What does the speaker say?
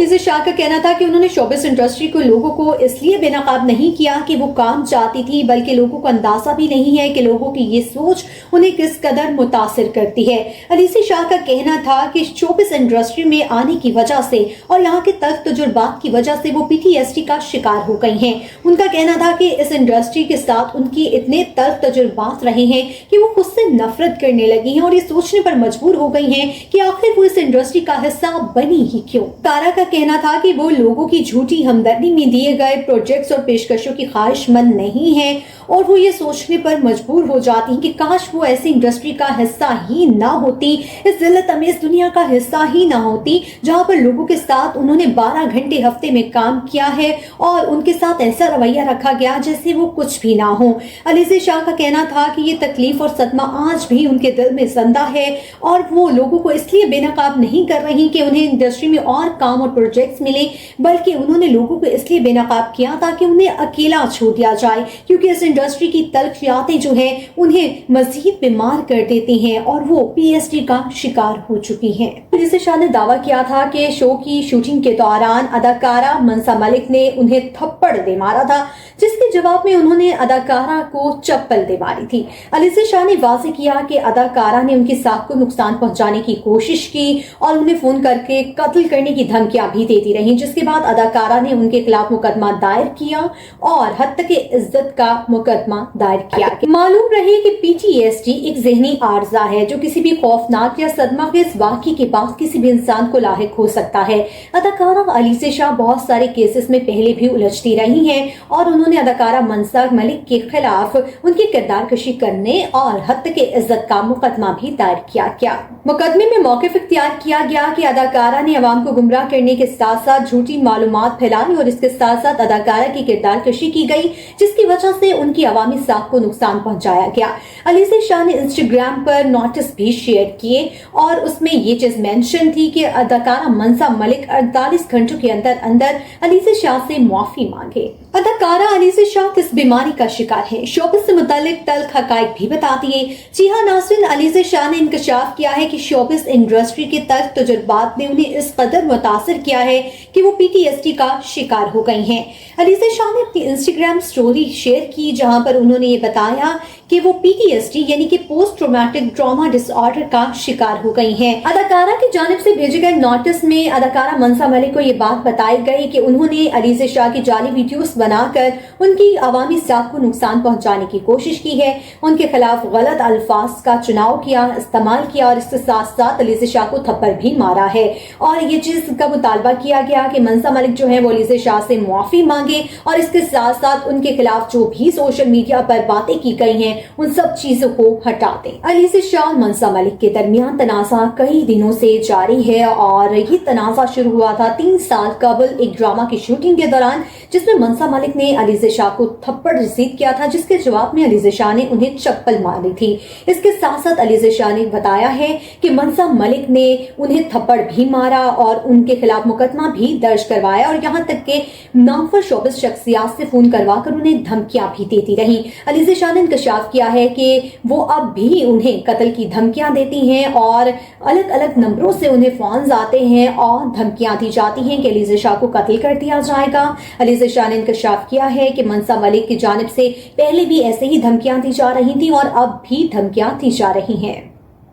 अलीज़ा शाह का कहना था कि उन्होंने शोबिस इंडस्ट्री को लोगों को इसलिए बेनकाब नहीं किया कि वो काम चाहती थी, बल्कि लोगों को अंदाजा भी नहीं है कि लोगों की ये सोच उन्हें किस कदर मुतासिर करती है। अलीज़ा शाह का कहना था कि शोबिस इंडस्ट्री में आने की वजह से और यहाँ के तल्ख तजुर्बात की वजह से वो PTSD का शिकार हो गई हैं। उनका कहना था कि इस इंडस्ट्री के साथ उनकी इतने तल्ख तजुर्बात रहे हैं कि वो खुद से नफरत करने लगी हैं और ये सोचने पर मजबूर हो गई हैं कि आखिर वो इस इंडस्ट्री का हिस्सा बनी ही क्यों। तारा का कहना था कि वो लोगों की झूठी हमदर्दी में दिए गए प्रोजेक्ट्स और पेशकशों की ख्वाहिशमंद नहीं है और वो ये सोचने पर मजबूर हो जाती हैं कि काश वो ऐसी इंडस्ट्री का हिस्सा ही ना होती, इस जिल्लत अमेज दुनिया का हिस्सा ही ना होती जहाँ पर लोगों के साथ उन्होंने 12 घंटे हफ्ते में काम किया है और उनके साथ ऐसा रवैया रखा गया जैसे वो कुछ भी ना हो। अलीज़ा शाह का कहना था कि ये तकलीफ और सदमा आज भी उनके दिल में जिंदा है और वो लोगों को इसलिए बेनकाब नहीं कर रही कि उन्हें इंडस्ट्री में और काम और प्रोजेक्ट्स मिले, बल्कि उन्होंने लोगों को इसलिए बेनकाब किया ताकि उन्हें अकेला छोड़ दिया जाए, क्योंकि इस इंडस्ट्री की तल्खियातें जो है उन्हें मजीद बीमार कर देती हैं और वो PTSD का शिकार हो चुकी हैं। अलीज़ा शाह ने दावा किया था कि शो की शूटिंग के दौरान अदाकारा मनसा मलिक ने उन्हें थप्पड़ दे मारा था, जिसके जवाब में उन्होंने अदाकारा को चप्पल दे मारी थी। अलीज़ा शाह ने वाज़ेह किया कि अदाकारा ने उनकी साख को नुकसान पहुंचाने की कोशिश की और उन्हें फोन करके कत्ल करने की धमकियां भी देती रही, जिसके बाद अदाकारा ने उनके खिलाफ मुकदमा दायर किया और हद तक इज्जत का मुकदमा दायर किया। मालूम रहे कि PTSD एक ज़हनी आर्जा है जो किसी भी खौफनाक या सदमाखेज वाक़ई के बाद किसी भी इंसान को लाहिक हो सकता है। अदाकारा अलीज़ा शाह बहुत सारे केसेस में पहले भी उलझती रही हैं और उन्होंने अदाकारा मनसा मलिक के खिलाफ उनकी किरदार कशी करने और हद तक इज्जत का मुकदमा भी दायर किया गया। मुकदमे में मौक़िफ़ इख्तियार किया गया कि अदाकारा ने अवाम को गुमराह करने के साथ साथ झूठी मालूमात फैलाई और इसके साथ साथ अदाकारा की किरदार कशी की गई, जिसकी वजह से उनकी अवामी साख को नुकसान पहुंचाया गया। अलीज़ा शाह ने इंस्टाग्राम पर नोटिस भी शेयर किए और उसमें ये चीज मेंशन थी कि अदाकारा मनसा मलिक 48 घंटों के अंदर अंदर अलीज़ा शाह से माफी मांगे। अदाकारा अलीज़ा शाह किस बीमारी का शिकार है, शोबिस से मुतालिक तल्ख हकाइक भी बताती है। जी हाँ नाज़रीन, अलीज़ा शाह ने इंकशाफ किया है कि शोबिस इंडस्ट्री के तल्ख तजुर्बात ने उन्हें इस कदर मुतासिर किया है कि वो PTSD का शिकार हो गई हैं। अलीज़ा शाह ने अपनी इंस्टाग्राम स्टोरी शेयर की जहां पर उन्होंने ये बताया कि वो PTSD यानी कि पोस्ट ट्रॉमेटिक ट्रॉमा डिसऑर्डर का शिकार हो गई हैं। अदाकारा की जानिब से भेजे गए नोटिस में अदाकारा मनसा मलिक को ये बात बताई गई कि उन्होंने अलीज़ा शाह की जाली वीडियोस बनाकर उनकी अवामी साख को नुकसान पहुंचाने की कोशिश की है, उनके खिलाफ गलत अल्फाज का चुनाव किया, इस्तेमाल किया और इसके साथ साथ अलीज़ा शाह को थप्पड़ भी मारा है। और ये चीज का मुतालबा किया गया कि मनसा मलिक जो है वो अलीज़ा शाह से माफी मांगे और इसके साथ साथ उनके खिलाफ जो भी सोशल मीडिया पर बातें की गई हैं उन सब चीजों को हटा दें। अलीज़ा शाह और मनसा मलिक के दरमियान तनाज़ा कई दिनों से जारी है और ये तनाज़ा शुरू हुआ था 3 साल कबल एक ड्रामा की शूटिंग के दौरान, जिसमें मनसा मलिक ने अलीज़ा शाह को थप्पड़ रिसीव किया था, जिसके जवाब में अलीज़ा शाह ने उन्हें चप्पल मारी थी। इसके साथ साथ अलीज़ा शाह ने बताया है कि मनसा मलिक ने उन्हें थप्पड़ भी मारा और उनके खिलाफ मुकदमा भी दर्ज करवाया और यहाँ तक के नामवर शोबिस शख्सियात से फोन करवाकर उन्हें धमकियां भी देती रही। अलीज़ा शाह ने इंकशाफ किया है कि वो अब भी उन्हें कत्ल की धमकियां देती हैं और अलग अलग नंबरों से उन्हें फोन आते हैं और धमकियां दी जाती हैं कि अलीज़ा शाह को कत्ल कर दिया जाएगा। अलीज़ा शाह ने इंकशाफ किया है कि मनसा मलिक की जानिब से पहले भी ऐसे ही धमकियां दी जा रही थी और अब भी धमकियां दी जा रही हैं।